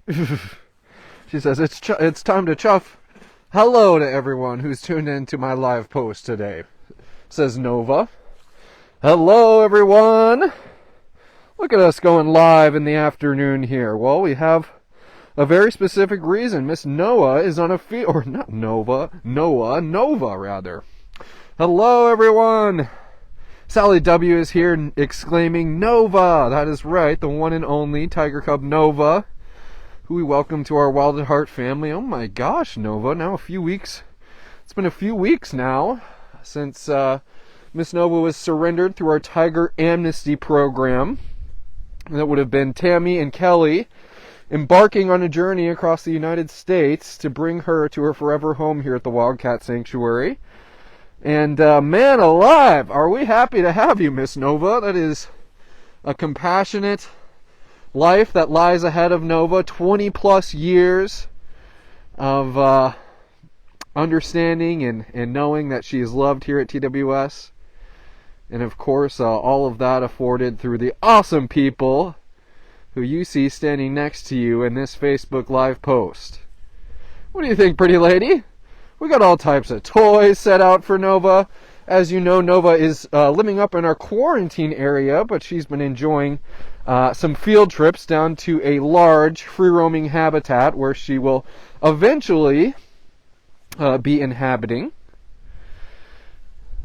She says, it's time to chuff. Hello to everyone who's tuned in to my live post today, says Nova. Hello, everyone. Look at us going live in the afternoon here. Well, we have a very specific reason. Miss Noah is on a field, or not Nova, Nova rather. Hello, everyone. Sally W is here exclaiming, Nova! That is right, the one and only Tiger Cub Nova, who we welcome to our Wild at Heart family. Oh my gosh, Nova, now a few weeks. It's been a few weeks now since Miss Nova was surrendered through our Tiger Amnesty program. That would have been Tammy and Kelly embarking on a journey across the United States to bring her to her forever home here at the Wildcat Sanctuary. And man alive, are we happy to have you, Miss Nova. That is a compassionate life that lies ahead of Nova. 20 plus years of understanding and knowing that she is loved here at TWS. And of course, all of that afforded through the awesome people who you see standing next to you in this Facebook Live post. What do you think, pretty lady? We got all types of toys set out for Nova. As you know, Nova is living up in our quarantine area, but she's been enjoying some field trips down to a large free-roaming habitat where she will eventually be inhabiting.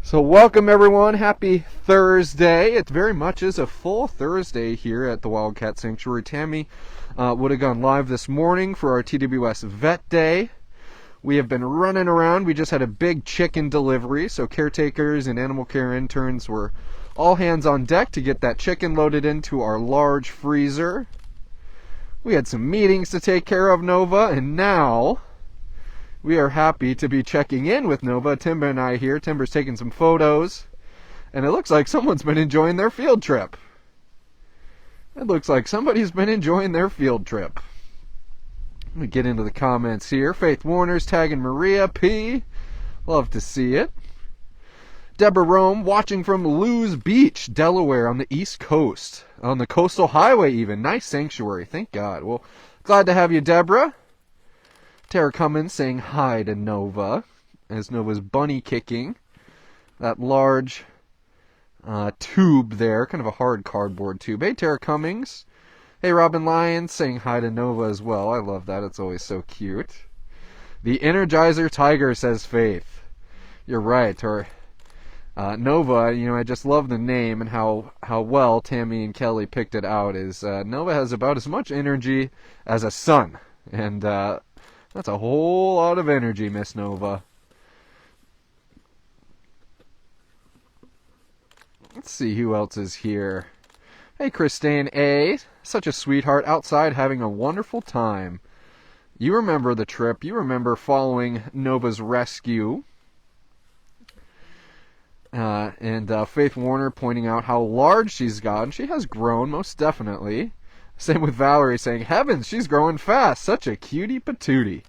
So welcome, everyone. Happy Thursday. It very much is a full Thursday here at the Wildcat Sanctuary. Tammy would have gone live this morning for our TWS Vet Day. We have been running around. We just had a big chicken delivery, so caretakers and animal care interns were all hands on deck to get that chicken loaded into our large freezer. We had some meetings to take care of, Nova, and now we are happy to be checking in with Nova. Timber and I here. Timber's taking some photos, and it looks like someone's been enjoying their field trip. It looks like somebody's been enjoying their field trip. Let me get into the comments here. Faith Warner's tagging Maria P. Love to see it. Deborah Rome watching from Lewes Beach, Delaware, on the East Coast. On the Coastal Highway even. Nice sanctuary. Thank God. Well, glad to have you, Deborah. Tara Cummins saying hi to Nova, as Nova's bunny kicking that large tube there, kind of a hard cardboard tube. Hey, Tara Cummings. Hey, Robin Lyons saying hi to Nova as well. I love that. It's always so cute. The Energizer Tiger, says Faith. You're right. Or Nova, you know, I just love the name and how well Tammy and Kelly picked it out. Is Nova has about as much energy as a sun. And that's a whole lot of energy, Miss Nova. Let's see who else is here. Hey, Christine A. Such a sweetheart, outside having a wonderful time. You remember the trip. You remember following Nova's rescue. And Faith Warner pointing out how large she's gotten. She has grown, most definitely. Same with Valerie saying, heavens, she's growing fast. Such a cutie patootie.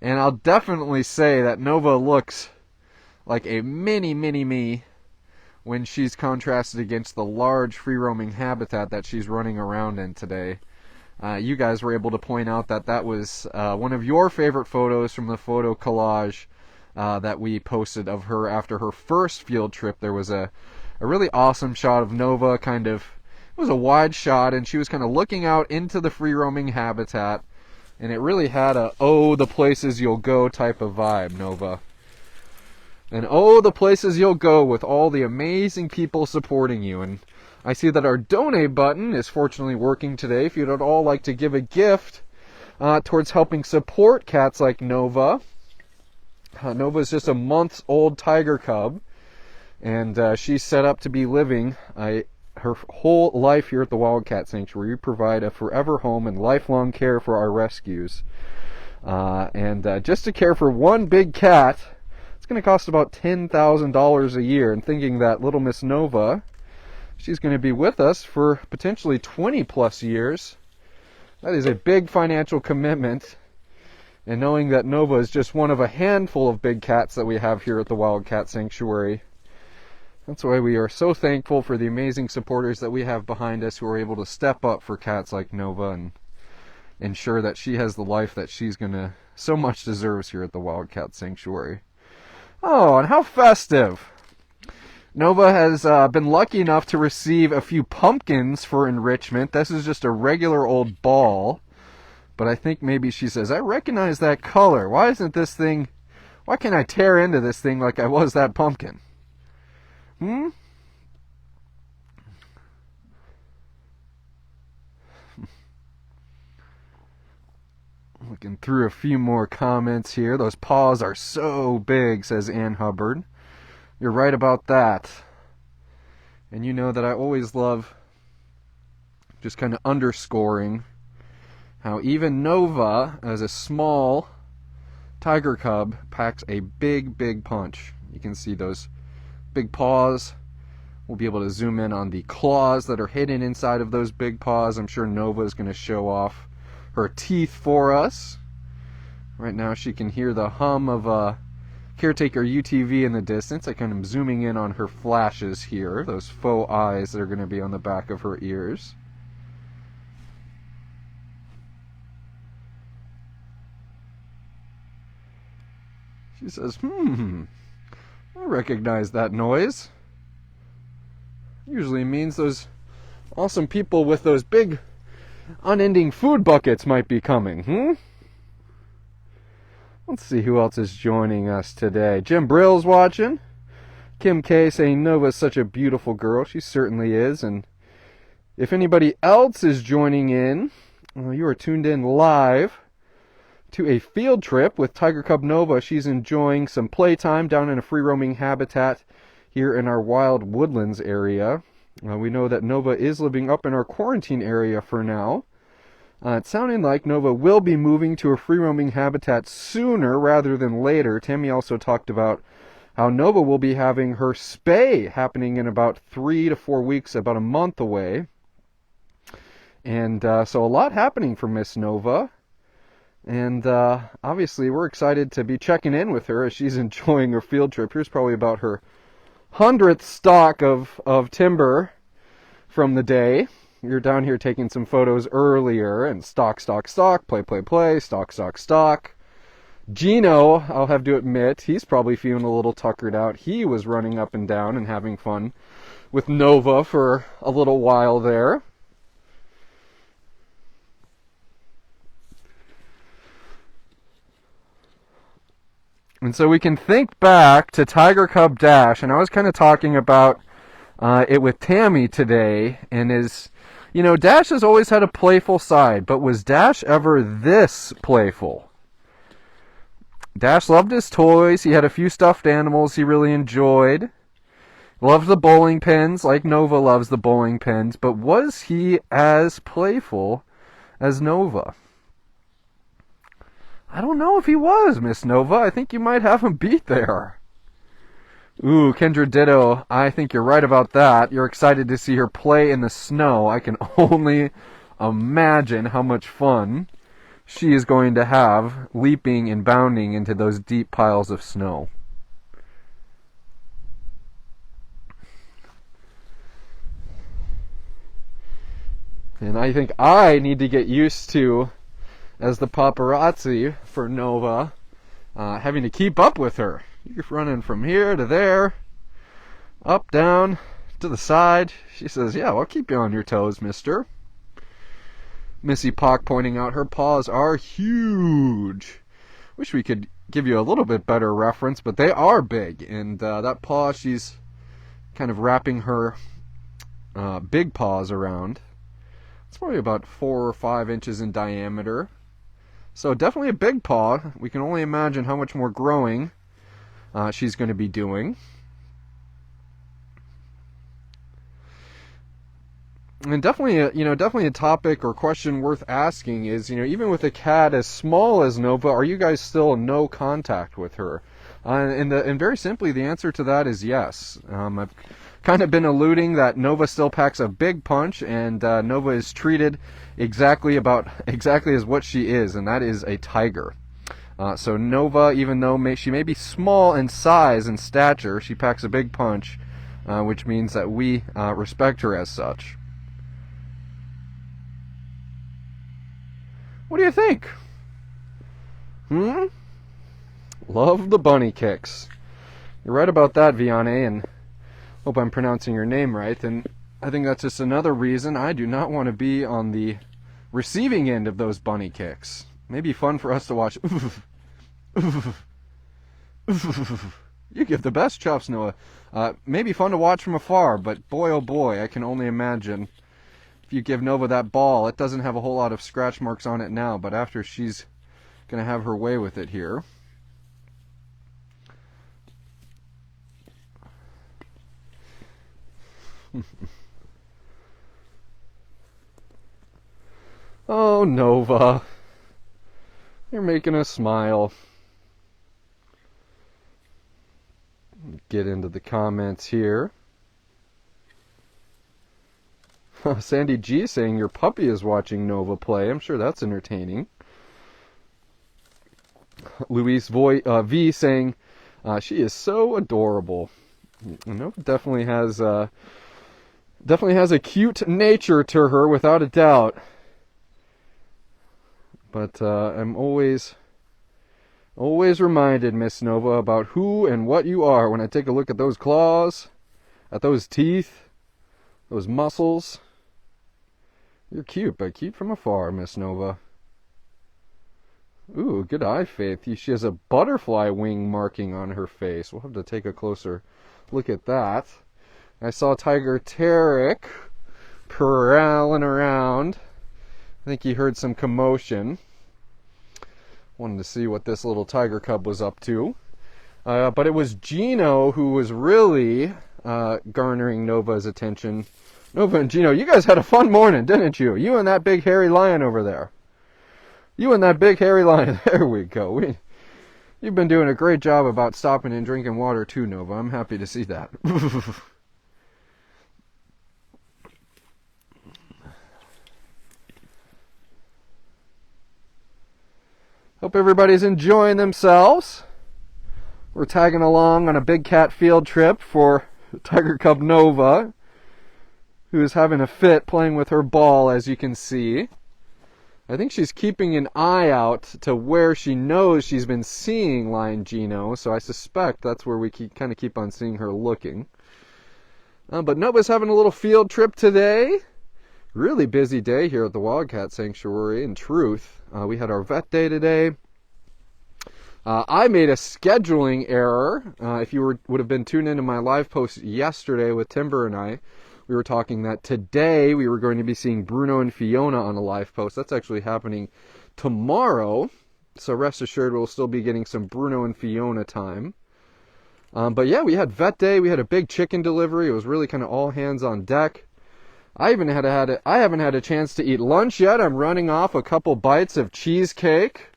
And I'll definitely say that Nova looks like a mini me when she's contrasted against the large free-roaming habitat that she's running around in today. You guys were able to point out that that was one of your favorite photos from the photo collage that we posted of her after her first field trip. There was a really awesome shot of Nova, kind of, it was a wide shot, and she was kind of looking out into the free-roaming habitat, and it really had a, oh, the places you'll go type of vibe, Nova. And oh, the places you'll go with all the amazing people supporting you. And I see that our donate button is fortunately working today. If you'd at all like to give a gift towards helping support cats like Nova. Nova is just a month-old tiger cub. And she's set up to be living her whole life here at the Wildcat Sanctuary. We provide a forever home and lifelong care for our rescues. And just to care for one big cat, going to cost about $10,000 a year, and thinking that little Miss Nova, she's going to be with us for potentially 20 plus years. That is a big financial commitment, and knowing that Nova is just one of a handful of big cats that we have here at the Wildcat Sanctuary, that's why we are so thankful for the amazing supporters that we have behind us who are able to step up for cats like Nova and ensure that she has the life that she's gonna so much deserves here at the Wildcat Sanctuary. Oh, and how festive! Nova has been lucky enough to receive a few pumpkins for enrichment. This is just a regular old ball, but I think maybe she says, I recognize that color. Why can't I tear into this thing like I was that pumpkin? Looking through a few more comments here. Those paws are so big, says Ann Hubbard. You're right about that. And you know that I always love just kind of underscoring how even Nova, as a small tiger cub, packs a big, big punch. You can see those big paws. We'll be able to zoom in on the claws that are hidden inside of those big paws. I'm sure Nova is going to show off her teeth for us. Right now she can hear the hum of Caretaker UTV in the distance. I kind of zooming in on her flashes here, those faux eyes that are going to be on the back of her ears. She says, I recognize that noise. Usually means those awesome people with those big unending food buckets might be coming, Let's see who else is joining us today. Jim Brill's watching. Kim K saying Nova's such a beautiful girl. She certainly is. And if anybody else is joining in, you are tuned in live to a field trip with Tiger Cub Nova. She's enjoying some playtime down in a free-roaming habitat here in our wild woodlands area. We know that Nova is living up in our quarantine area for now. It's sounding like Nova will be moving to a free-roaming habitat sooner rather than later. Tammy also talked about how Nova will be having her spay happening in about 3 to 4 weeks, about a month away. And so a lot happening for Miss Nova. And obviously we're excited to be checking in with her as she's enjoying her field trip. Here's probably about her 100th stalk of timber from the day. You're down here taking some photos earlier, and stalk, play, stalk. Gino, I'll have to admit, he's probably feeling a little tuckered out. He was running up and down and having fun with Nova for a little while there. And so we can think back to Tiger Cub Dash, and I was kind of talking about it with Tammy today, and Dash has always had a playful side, but was Dash ever this playful? Dash loved his toys. He had a few stuffed animals he really enjoyed. Loved the bowling pins, like Nova loves the bowling pins, but was he as playful as Nova? I don't know if he was, Miss Nova. I think you might have him beat there. Ooh, Kendra Ditto, I think you're right about that. You're excited to see her play in the snow. I can only imagine how much fun she is going to have leaping and bounding into those deep piles of snow. And I think I need to get used to, as the paparazzi for Nova, having to keep up with her. You're running from here to there, up, down, to the side. She says, yeah, I'll keep you on your toes, mister. Missy Pock pointing out her paws are huge. Wish we could give you a little bit better reference, but they are big. And that paw, she's kind of wrapping her big paws around. It's probably about 4 or 5 inches in diameter. So definitely a big paw. We can only imagine how much more growing she's going to be doing. And definitely a topic or question worth asking is, even with a cat as small as Nova, are you guys still in no contact with her? And very simply, the answer to that is yes. I've kind of been alluding that Nova still packs a big punch, and Nova is treated exactly as what she is, and that is a tiger. So Nova, even though she may be small in size and stature, she packs a big punch, which means that we respect her as such. What do you think? Love the bunny kicks. You're right about that, Vianney, and hope I'm pronouncing your name right. And I think that's just another reason I do not want to be on the receiving end of those bunny kicks. Maybe fun for us to watch. You give the best chuffs, Noah. Maybe fun to watch from afar, but boy oh boy, I can only imagine if you give Nova that ball. It doesn't have a whole lot of scratch marks on it now, but after she's going to have her way with it here. Oh, Nova. You're making us smile. Get into the comments here. Sandy G saying your puppy is watching Nova play. I'm sure that's entertaining. Luis V saying she is so adorable. Nova definitely has a cute nature to her, without a doubt. But I'm always reminded, Miss Nova, about who and what you are when I take a look at those claws, at those teeth, those muscles. You're cute, but cute from afar, Miss Nova. Ooh, good eye, Faith. She has a butterfly wing marking on her face. We'll have to take a closer look at that. I saw Tiger Tarek prowling around. I think he heard some commotion. Wanted to see what this little tiger cub was up to. But it was Gino who was really garnering Nova's attention. Nova and Gino, you guys had a fun morning, didn't you? You and that big hairy lion over there. You and that big hairy lion. There we go. You've been doing a great job about stopping and drinking water too, Nova. I'm happy to see that. Hope everybody's enjoying themselves. We're tagging along on a big cat field trip for Tiger Cub Nova, who is having a fit playing with her ball, as you can see. I think she's keeping an eye out to where she knows she's been seeing Lion Gino, so I suspect that's where we kind of keep on seeing her looking. But Nova's having a little field trip today. Really busy day here at the Wildcat Sanctuary, in truth. We had our vet day today. I made a scheduling error. If you would have been tuned into my live post yesterday with Timber and I, we were talking that today we were going to be seeing Bruno and Fiona on a live post. That's actually happening tomorrow. So rest assured we'll still be getting some Bruno and Fiona time. But yeah, we had vet day. We had a big chicken delivery. It was really kind of all hands on deck. I haven't had a chance to eat lunch yet. I'm running off a couple bites of cheesecake.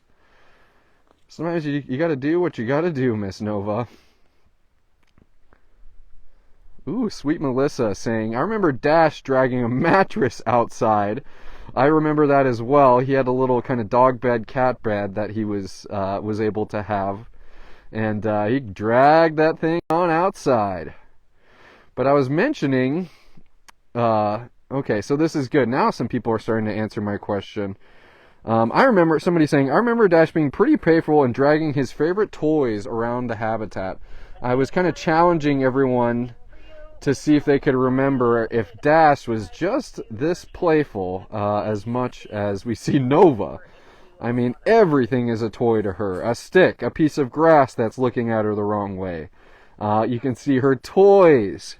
Sometimes you got to do what you got to do, Miss Nova. Ooh, Sweet Melissa saying, I remember Dash dragging a mattress outside. I remember that as well. He had a little kind of dog bed, cat bed that he was able to have. And he dragged that thing on outside. But I was mentioning... okay, so this is good. Now some people are starting to answer my question. I remember somebody saying, I remember Dash being pretty playful and dragging his favorite toys around the habitat. I was kind of challenging everyone to see if they could remember if Dash was just this playful as much as we see Nova. I mean, everything is a toy to her. A stick, a piece of grass that's looking at her the wrong way. You can see her toys.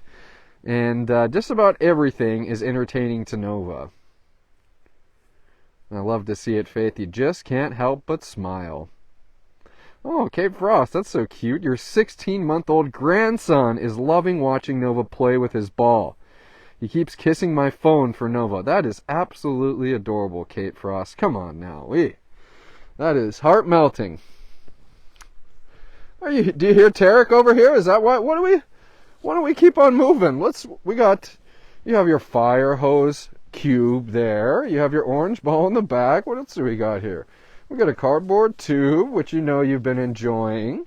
And just about everything is entertaining to Nova. And I love to see it, Faith. You just can't help but smile. Oh, Cape Frost, that's so cute. Your 16-month-old grandson is loving watching Nova play with his ball. He keeps kissing my phone for Nova. That is absolutely adorable, Kate Frost. Come on now. That is heart-melting. Do you hear Tarek over here? Is that why don't we keep on moving? You have your fire hose cube there. You have your orange ball in the back. What else do we got here? We got a cardboard tube, which you know you've been enjoying.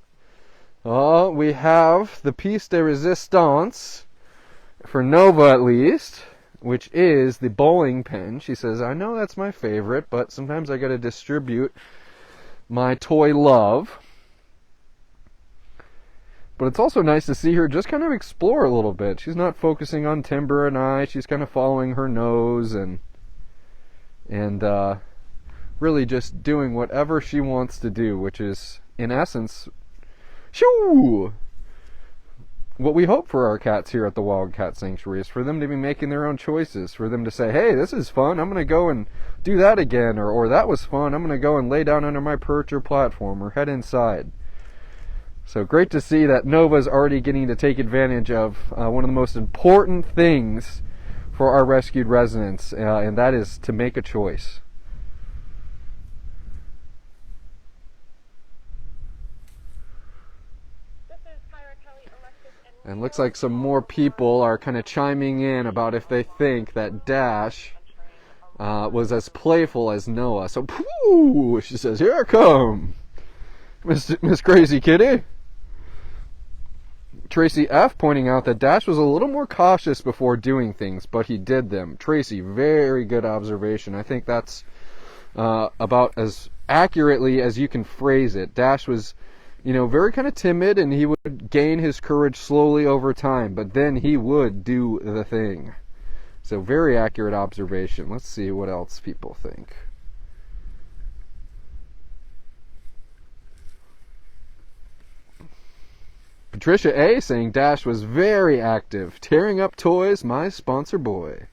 We have the piece de resistance, for Nova at least. which is the bowling pin. She says, I know that's my favorite, but sometimes I got to distribute my toy love. But it's also nice to see her just kind of explore a little bit. She's not focusing on Timber and I. She's kind of following her nose and really just doing whatever she wants to do, which is, in essence, shoo! What we hope for our cats here at the Wildcat Sanctuary is for them to be making their own choices, for them to say, hey, this is fun, I'm going to go and do that again, or that was fun, I'm going to go and lay down under my perch or platform, or head inside. So great to see that Nova's already getting to take advantage of one of the most important things for our rescued residents, and that is to make a choice. And looks like some more people are kind of chiming in about if they think that Dash was as playful as Noah. So, pooh, she says, here I come, Miss Crazy Kitty. Tracy F. pointing out that Dash was a little more cautious before doing things, but he did them. Tracy, very good observation. I think that's about as accurately as you can phrase it. Dash was, very kind of timid, and he would gain his courage slowly over time, but then he would do the thing. So very accurate observation. Let's see what else people think. Patricia A. saying Dash was very active, tearing up toys, my sponsor boy.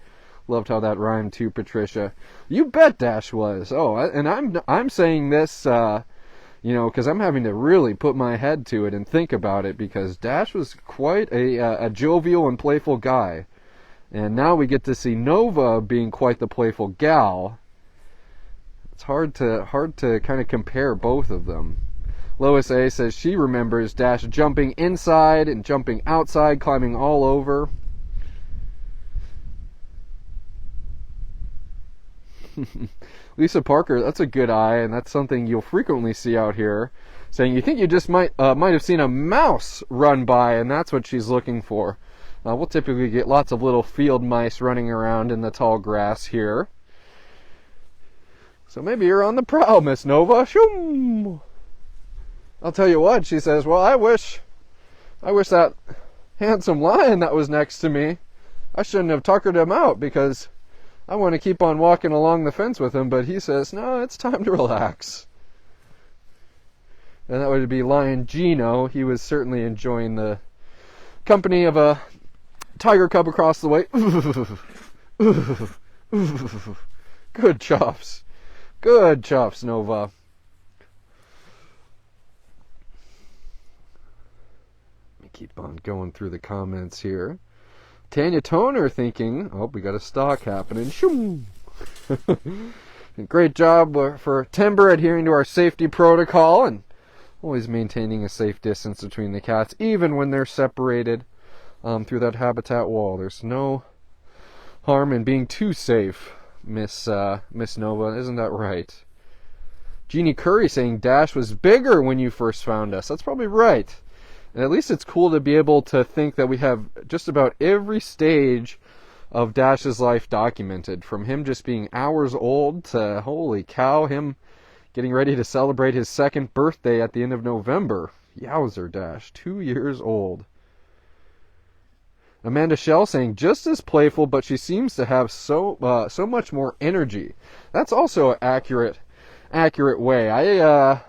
Loved how that rhymed too, Patricia. You bet Dash was. Oh, and I'm saying this, because I'm having to really put my head to it and think about it, because Dash was quite a jovial and playful guy. And now we get to see Nova being quite the playful gal. It's hard to kind of compare both of them. Lois A. says she remembers Dash jumping inside and jumping outside, climbing all over. Lisa Parker, that's a good eye, and that's something you'll frequently see out here, saying you think you just might have seen a mouse run by, and that's what she's looking for. We'll typically get lots of little field mice running around in the tall grass here. So maybe you're on the prowl, Miss Nova. Shoom! I'll tell you what, she says, well, I wish that handsome lion that was next to me, I shouldn't have tuckered him out, because I want to keep on walking along the fence with him, but he says, no, it's time to relax. And that would be Lion Gino. He was certainly enjoying the company of a tiger cub across the way. Good chops. Good chops, Nova. Keep on going through the comments here. Tanya Toner thinking, oh, we got a stock happening. Shoom. Great job for Timber adhering to our safety protocol and always maintaining a safe distance between the cats, even when they're separated through that habitat wall. There's no harm in being too safe, Miss Nova. Isn't that right? Jeannie Curry saying Dash was bigger when you first found us. That's probably right. And at least it's cool to be able to think that we have just about every stage of Dash's life documented, from him just being hours old to, holy cow, him getting ready to celebrate his 2nd birthday at the end of November. Yowzer, Dash, 2 years old. Amanda Shell saying just as playful, but she seems to have so much more energy. That's also an accurate way. I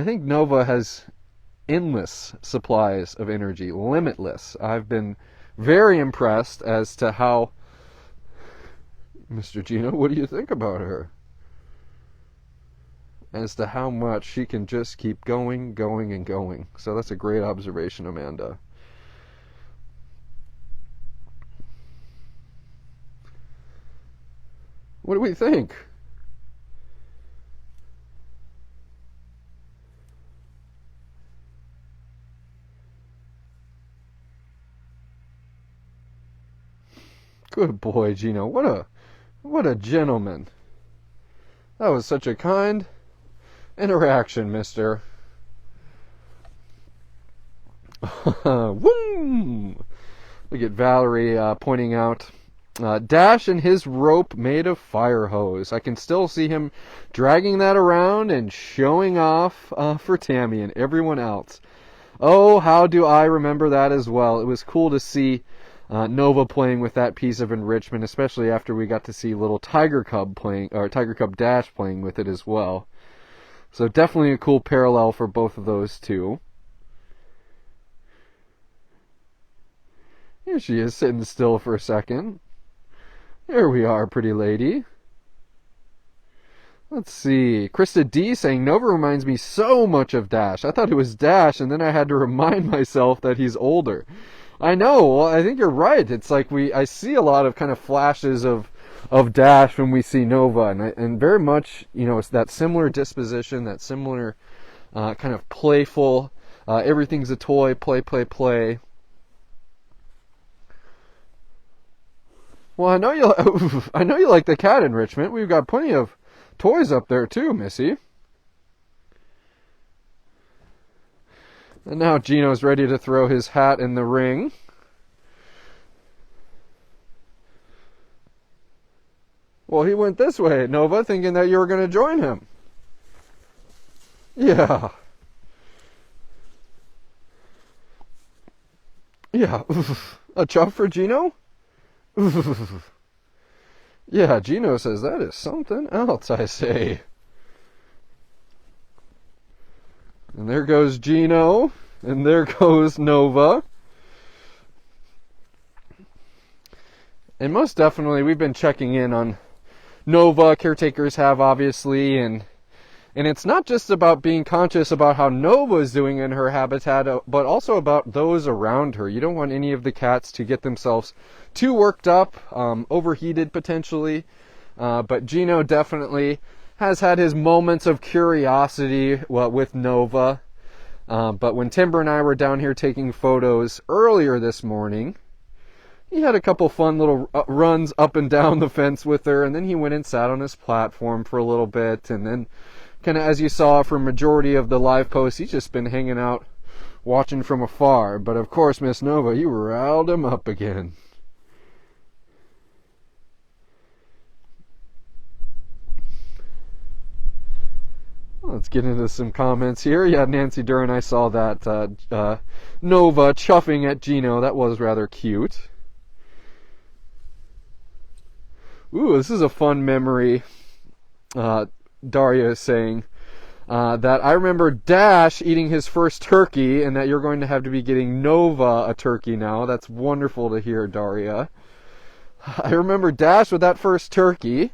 think Nova has endless supplies of energy, limitless. I've been very impressed as to how, Mr. Gino, what do you think about her? As to how much she can just keep going, and going. So that's a great observation, Amanda. What do we think? Good boy, Gino. What a gentleman. That was such a kind interaction, mister. Woo! Look at Valerie pointing out Dash and his rope made of fire hose. I can still see him dragging that around and showing off for Tammy and everyone else. Oh, how do I remember that as well. It was cool to see Nova playing with that piece of enrichment, especially after we got to see little Tiger Cub Dash playing with it as well. So definitely a cool parallel for both of those two. Here she is, sitting still for a second. Here we are, pretty lady. Let's see. Krista D saying, Nova reminds me so much of Dash. I thought it was Dash, and then I had to remind myself that he's older. I know. Well, I think you're right. It's like I see a lot of kind of flashes of Dash when we see Nova, and very much, it's that similar disposition, that similar kind of playful, everything's a toy, play, play, play. Well, I know you like the cat enrichment. We've got plenty of toys up there too, Missy. And now Gino's ready to throw his hat in the ring. Well, he went this way, Nova, thinking that you were going to join him. Yeah. Yeah. A chuff for Gino? Yeah, Gino says that is something else, I say. And there goes Gino, and there goes Nova. And most definitely, we've been checking in on Nova, caretakers have, obviously, and it's not just about being conscious about how Nova's doing in her habitat, but also about those around her. You don't want any of the cats to get themselves too worked up, overheated potentially, but Gino definitely has had his moments of curiosity with Nova. But when Timber and I were down here taking photos earlier this morning, he had a couple fun little runs up and down the fence with her, and then he went and sat on his platform for a little bit, and then kind of, as you saw from majority of the live posts, he's just been hanging out watching from afar. But of course, Miss Nova, you riled him up again. Let's get into some comments here. Yeah, Nancy Duran, I saw that Nova chuffing at Gino. That was rather cute. Ooh, this is a fun memory. Daria is saying that I remember Dash eating his first turkey, and that you're going to have to be getting Nova a turkey now. That's wonderful to hear, Daria. I remember Dash with that first turkey,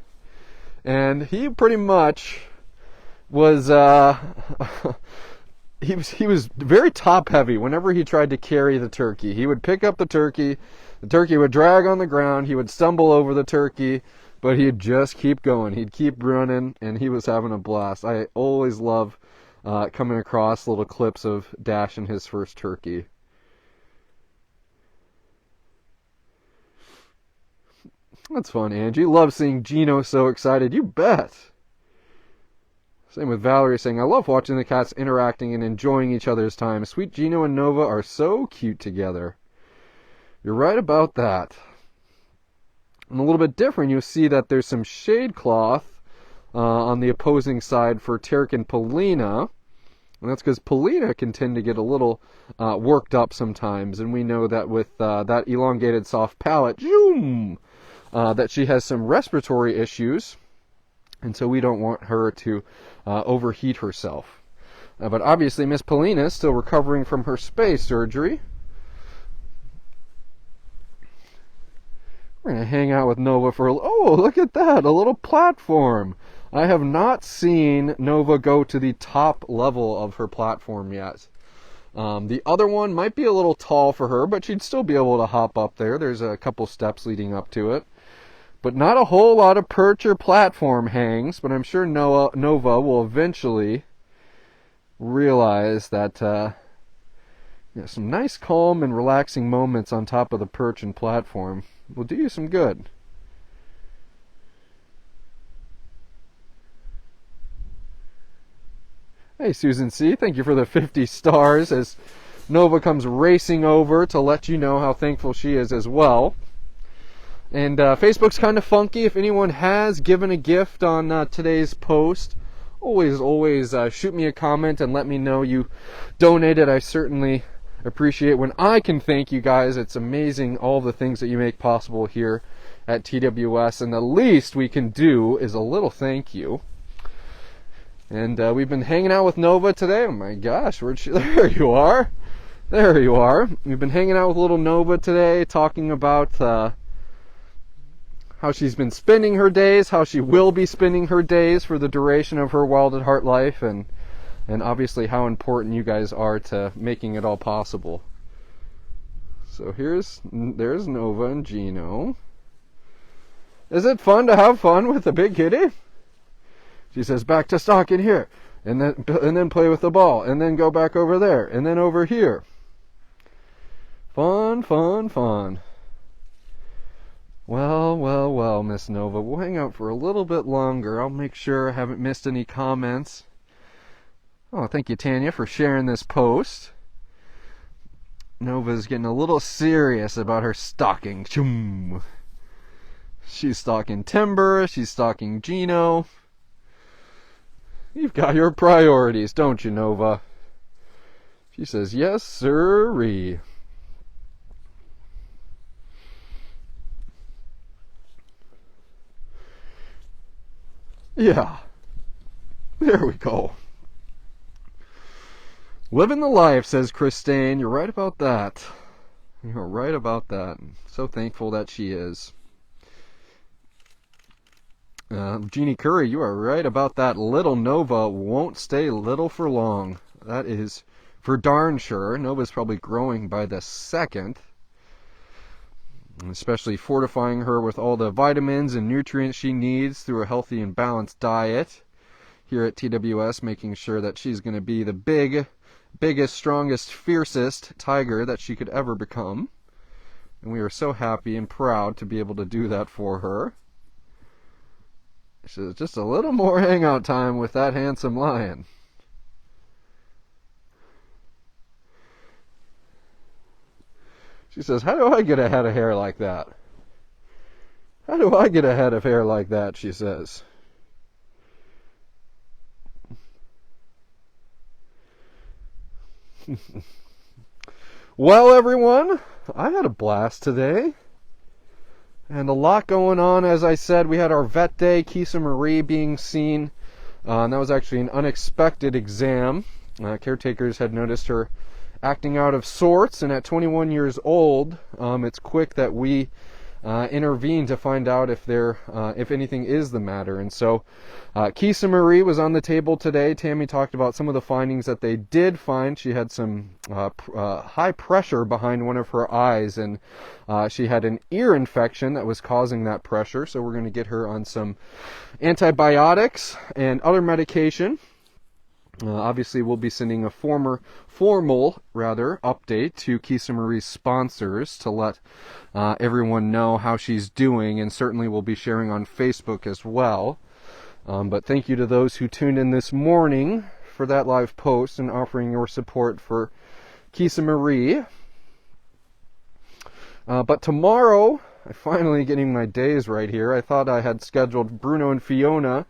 and he pretty much was he was very top heavy whenever he tried to carry the turkey. He would pick up the turkey would drag on the ground, he would stumble over the turkey, but he'd just keep going. He'd keep running, and he was having a blast. I always love coming across little clips of Dash and his first turkey. That's fun, Angie. Love seeing Gino so excited. You bet. Same with Valerie saying, I love watching the cats interacting and enjoying each other's time. Sweet Gino and Nova are so cute together. You're right about that. And a little bit different, you'll see that there's some shade cloth on the opposing side for Tarek and Polina. And that's because Polina can tend to get a little worked up sometimes. And we know that with that elongated soft palate, that she has some respiratory issues. And so we don't want her to overheat herself. But obviously Miss Polina is still recovering from her space surgery. We're going to hang out with Nova for oh, look at that, a little platform. I have not seen Nova go to the top level of her platform yet. The other one might be a little tall for her, but she'd still be able to hop up there. There's a couple steps leading up to it. But not a whole lot of perch or platform hangs, but I'm sure Nova will eventually realize that some nice, calm, and relaxing moments on top of the perch and platform will do you some good. Hey, Susan C., thank you for the 50 stars as Nova comes racing over to let you know how thankful she is as well. And Facebook's kind of funky. If anyone has given a gift on today's post, always shoot me a comment and let me know you donated. I certainly appreciate when I can thank you guys. It's amazing all the things that you make possible here at TWS, and the least we can do is a little thank you. And we've been hanging out with Nova today. Oh my gosh, where'd she? There you are. There you are. We've been hanging out with little Nova today, talking about how she's been spending her days, how she will be spending her days for the duration of her Wild at Heart life, and obviously how important you guys are to making it all possible. So there's Nova and Gino. Is it fun to have fun with the big kitty? She says, back to stocking here, and then play with the ball, and then go back over there, and then over here. Fun, fun, fun. Well, Miss Nova, we'll hang out for a little bit longer. I'll make sure I haven't missed any comments. Oh, thank you, Tanya, for sharing this post. Nova's getting a little serious about her stalking. She's stalking Timber. She's stalking Gino. You've got your priorities, don't you, Nova? She says, yes, sirree. Yeah. There we go. Living the life, says Christine. You're right about that. You're right about that. I'm so thankful that she is. Jeannie Curry, you are right about that. Little Nova won't stay little for long. That is for darn sure. Nova's probably growing by the second. Especially fortifying her with all the vitamins and nutrients she needs through a healthy and balanced diet. Here at TWS, making sure that she's going to be the biggest, strongest, fiercest tiger that she could ever become. And we are so happy and proud to be able to do that for her. So just a little more hangout time with that handsome lion. She says, how do I get a head of hair like that? How do I get a head of hair like that, she says. Well, everyone, I had a blast today. And a lot going on. As I said, we had our vet day, Kisa Marie being seen. And that was actually an unexpected exam. Caretakers had noticed her acting out of sorts. And at 21 years old, it's quick that we intervene to find out if anything is the matter. And so Kisa Marie was on the table today. Tammy talked about some of the findings that they did find. She had some high pressure behind one of her eyes, and she had an ear infection that was causing that pressure. So we're going to get her on some antibiotics and other medication. Obviously, we'll be sending a formal update to Kisa Marie's sponsors to let everyone know how she's doing, and certainly we'll be sharing on Facebook as well. But thank you to those who tuned in this morning for that live post and offering your support for Kisa Marie. But tomorrow, I'm finally getting my days right here. I thought I had scheduled Bruno and Fiona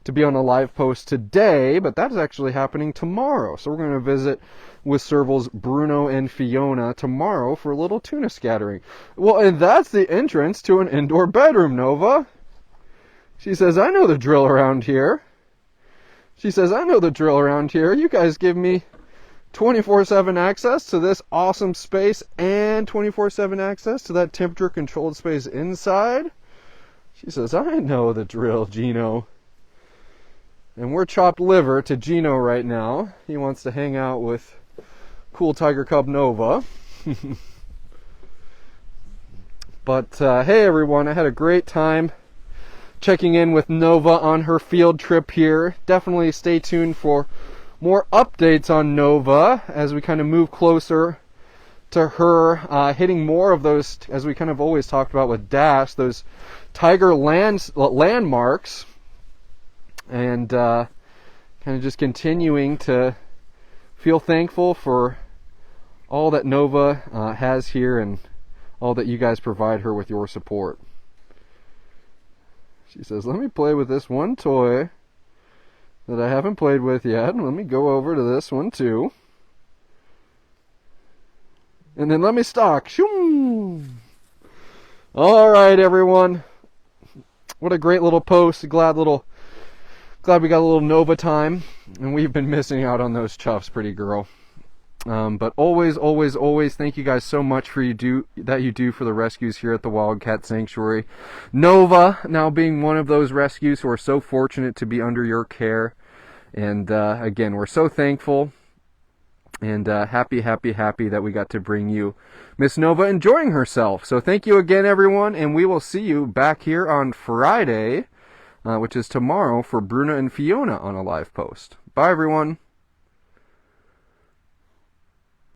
to be on a live post today, but that's actually happening tomorrow. So we're going to visit with Serval's Bruno and Fiona tomorrow for a little tuna scattering. Well, and that's the entrance to an indoor bedroom, Nova. She says, I know the drill around here. She says, I know the drill around here. You guys give me 24/7 access to this awesome space and 24/7 access to that temperature-controlled space inside. She says, I know the drill, Gino. And we're chopped liver to Gino right now. He wants to hang out with cool Tiger Cub Nova. But hey everyone, I had a great time checking in with Nova on her field trip here. Definitely stay tuned for more updates on Nova as we kind of move closer to her hitting more of those, as we kind of always talked about with Dash, those tiger landmarks. And kind of just continuing to feel thankful for all that Nova has here and all that you guys provide her with your support. She says, let me play with this one toy that I haven't played with yet. Let me go over to this one too. And then let me stalk. Shoom! All right, everyone. What a great little post. Glad we got a little Nova time. And we've been missing out on those chuffs, pretty girl. But always, always, always thank you guys so much for that you do for the rescues here at the Wildcat Sanctuary. Nova now being one of those rescues who are so fortunate to be under your care. And again, we're so thankful and happy that we got to bring you Miss Nova enjoying herself. So thank you again, everyone, and we will see you back here on Friday, which is tomorrow, for Bruna and Fiona on a live post. Bye, everyone.